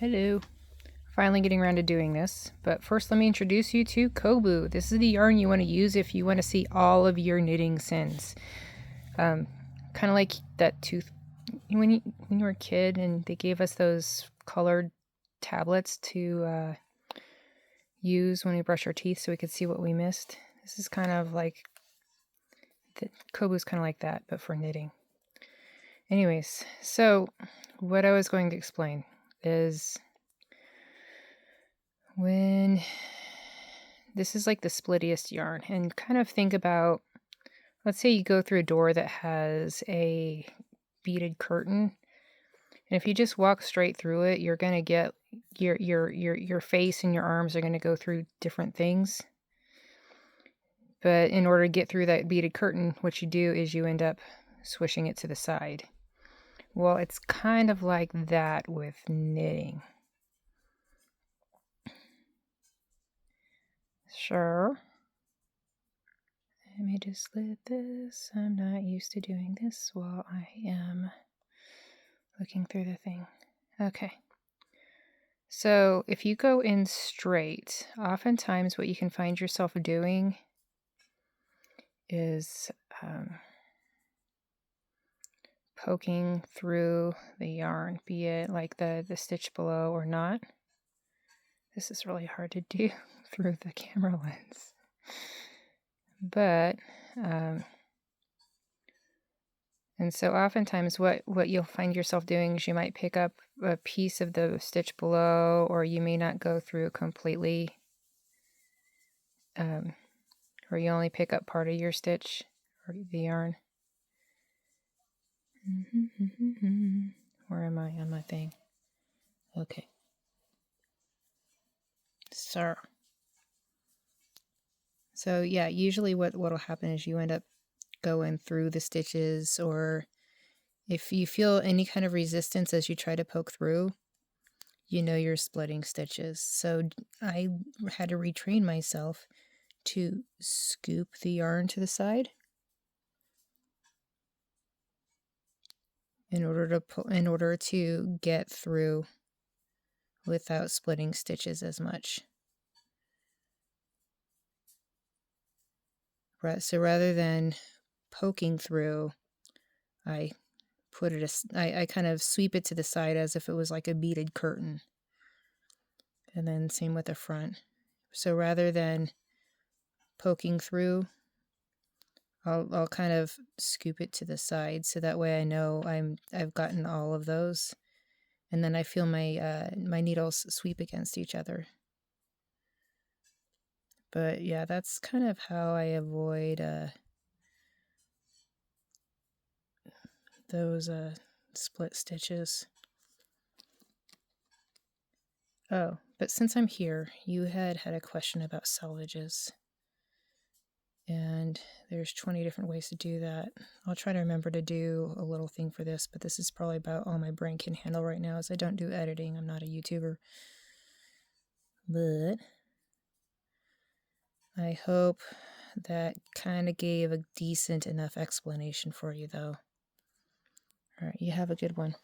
Hello. Finally getting around to doing this, but first let me introduce you to Kobu. This is the yarn you want to use if you want to see all of your knitting sins. Kind of like that tooth when you were a kid and they gave us those colored tablets to use when we brush our teeth so we could see what we missed. This is kind of like Kobu's kind of like that, but for knitting. Anyways, so what I was going to explain is when this is like the splittiest yarn, and kind of think about, let's say you go through a door that has a beaded curtain, and if you just walk straight through it, you're going to get your face and your arms are going to go through different things. But in order to get through that beaded curtain, what you do is you end up swishing it to the side. Well, it's kind of like that with knitting. Sure. Let me just slip this. I'm not used to doing this while I am looking through the thing. Okay. So if you go in straight, oftentimes what you can find yourself doing is poking through the yarn, be it like the stitch below or not. This is really hard to do through the camera lens. But, and so oftentimes what you'll find yourself doing is you might pick up a piece of the stitch below, or you may not go through completely, or you only pick up part of your stitch or the yarn. Where am I on my thing? Okay. So yeah, usually what'll happen is you end up going through the stitches, or if you feel any kind of resistance as you try to poke through, you know you're splitting stitches. So I had to retrain myself to scoop the yarn to the side in order to get through without splitting stitches as much. So rather than poking through, I kind of sweep it to the side as if it was like a beaded curtain. And then same with the front. So rather than poking through, I'll kind of scoop it to the side, so that way I know I've gotten all of those, and then I feel my my needles sweep against each other. But yeah, that's kind of how I avoid those split stitches. Oh, but since I'm here, you had a question about selvages. And there's 20 different ways to do that. I'll try to remember to do a little thing for this, but this is probably about all my brain can handle right now, as I don't do editing. I'm not a YouTuber. But I hope that kind of gave a decent enough explanation for you, though. All right, you have a good one.